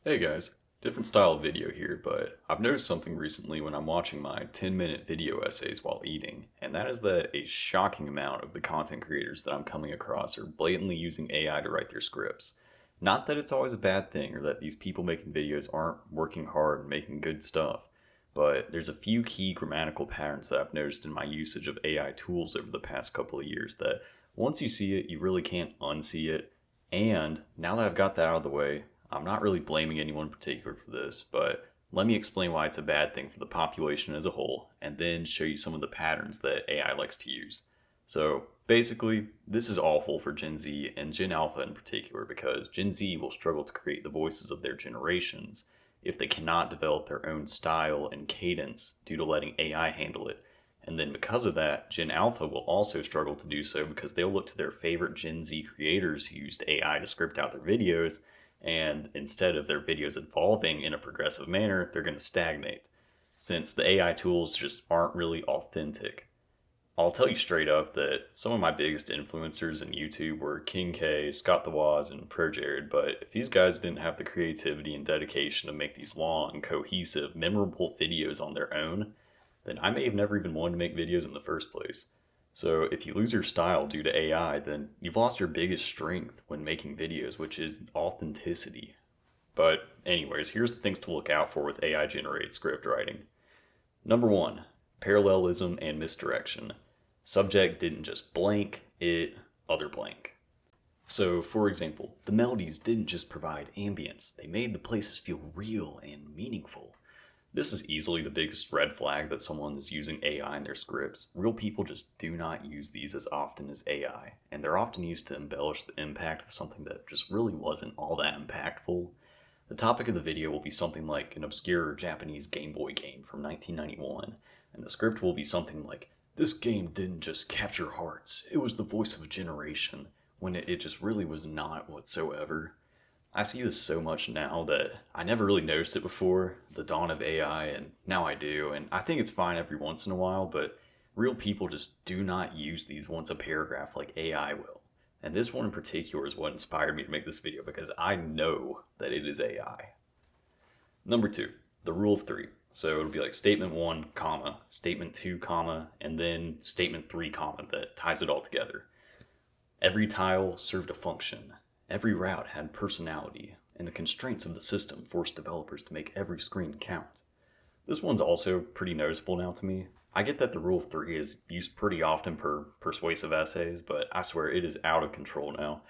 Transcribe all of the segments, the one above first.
Hey guys, different style of video here, but I've noticed something recently when I'm watching my 10-minute video essays while eating, and that is that a shocking amount of the content creators that I'm coming across are blatantly using AI to write their scripts. Not that it's always a bad thing or that these people making videos aren't working hard and making good stuff, but there's a few key grammatical patterns that I've noticed in my usage of AI tools over the past couple of years that once you see it, you really can't unsee it. And now that I've got that out of the way, I'm not really blaming anyone in particular for this, but let me explain why it's a bad thing for the population as a whole, and then show you some of the patterns that AI likes to use. So basically, this is awful for Gen Z and Gen Alpha in particular because Gen Z will struggle to create the voices of their generations if they cannot develop their own style and cadence due to letting AI handle it. And then because of that, Gen Alpha will also struggle to do so because they'll look to their favorite Gen Z creators who used AI to script out their videos, and instead of their videos evolving in a progressive manner, they're going to stagnate since the AI tools just aren't really authentic. I'll tell you straight up that some of my biggest influencers in YouTube were King K, Scott the Woz, and Pro Jared, but if these guys didn't have the creativity and dedication to make these long, cohesive, memorable videos on their own, then I may have never even wanted to make videos in the first place. So if you lose your style due to AI, then you've lost your biggest strength when making videos, which is authenticity. But anyways, here's the things to look out for with AI generated script writing. Number one, parallelism and misdirection. Subject didn't just blank, it other blank. So, for example, the melodies didn't just provide ambience, they made the places feel real and meaningful. This is easily the biggest red flag that someone is using AI in their scripts. Real people just do not use these as often as AI, and they're often used to embellish the impact of something that just really wasn't all that impactful. The topic of the video will be something like an obscure Japanese Game Boy game from 1991, and the script will be something like, "This game didn't just capture hearts, it was the voice of a generation," when it just really was not whatsoever. I see this so much now that I never really noticed it before, the dawn of AI, and now I do, and I think it's fine every once in a while, but real people just do not use these once a paragraph like AI will. And this one in particular is what inspired me to make this video because I know that it is AI. Number two, the rule of three. So it'll be like statement one, comma, statement two, comma, and then statement three, comma that ties it all together. Every tile served a function. Every route had personality, and the constraints of the system forced developers to make every screen count. This one's also pretty noticeable now to me. I get that the rule of three is used pretty often for persuasive essays, but I swear it is out of control now.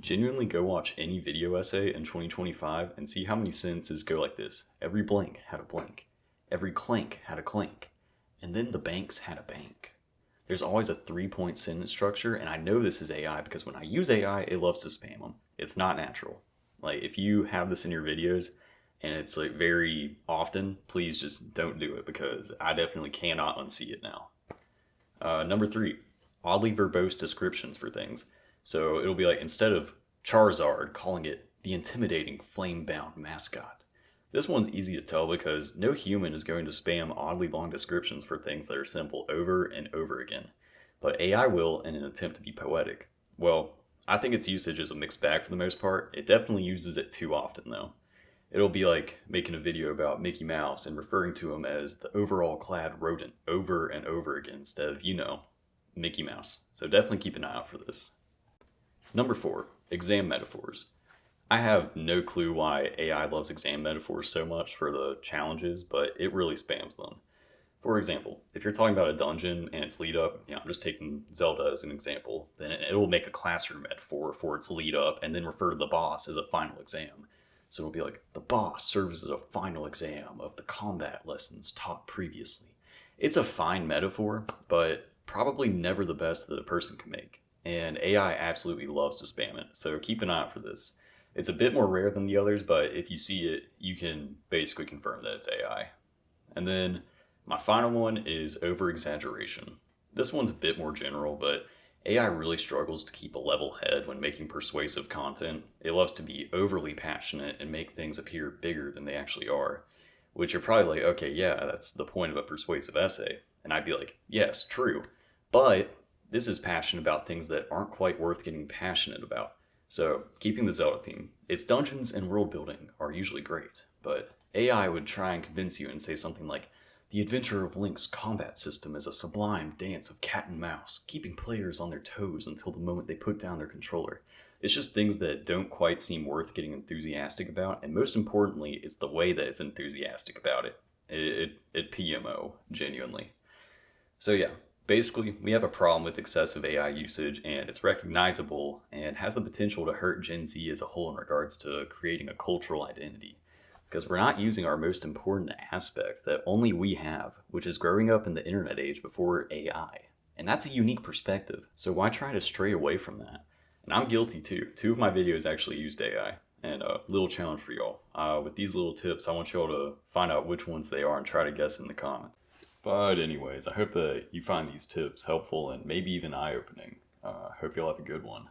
Genuinely go watch any video essay in 2025 and see how many sentences go like this. Every blank had a blank. Every clank had a clank. And then the banks had a bank. There's always a 3 point sentence structure, and I know this is AI because when I use AI, it loves to spam them. It's not natural. Like, if you have this in your videos and it's like very often, please just don't do it because I definitely cannot unsee it now. Number three, oddly verbose descriptions for things. So it'll be like instead of Charizard, calling it the intimidating flame bound mascot. This one's easy to tell because no human is going to spam oddly long descriptions for things that are simple over and over again. But AI will in an attempt to be poetic. Well, I think its usage is a mixed bag for the most part. It definitely uses it too often though. It'll be like making a video about Mickey Mouse and referring to him as the overall clad rodent over and over again instead of, Mickey Mouse. So definitely keep an eye out for this. Number four, exam metaphors. I have no clue why AI loves exam metaphors so much for the challenges, but it really spams them. For example, if you're talking about a dungeon and its lead up, I'm just taking Zelda as an example, then it will make a classroom metaphor for its lead up and then refer to the boss as a final exam. So it'll be like, the boss serves as a final exam of the combat lessons taught previously. It's a fine metaphor, but probably never the best that a person can make. And AI absolutely loves to spam it, so keep an eye out for this. It's a bit more rare than the others, but if you see it, you can basically confirm that it's AI. And then my final one is overexaggeration. This one's a bit more general, but AI really struggles to keep a level head when making persuasive content. It loves to be overly passionate and make things appear bigger than they actually are, which you're probably like, okay, yeah, that's the point of a persuasive essay. And I'd be like, yes, true. But this is passionate about things that aren't quite worth getting passionate about. So, keeping the Zelda theme, Its dungeons and world building are usually great, but AI would try and convince you and say something like, the Adventure of Link's combat system is a sublime dance of cat and mouse, keeping players on their toes until the moment they put down their controller. It's just things that don't quite seem worth getting enthusiastic about, and most importantly, it's the way that it's enthusiastic about it. It PMO, genuinely. So yeah, basically, we have a problem with excessive AI usage, and it's recognizable and has the potential to hurt Gen Z as a whole in regards to creating a cultural identity. Because we're not using our most important aspect that only we have, which is growing up in the internet age before AI. And that's a unique perspective, so why try to stray away from that? And I'm guilty too. Two of my videos actually used AI. And a little challenge for y'all. With these little tips, I want y'all to find out which ones they are and try to guess in the comments. But anyways, I hope that you find these tips helpful and maybe even eye-opening. Hope you'll have a good one.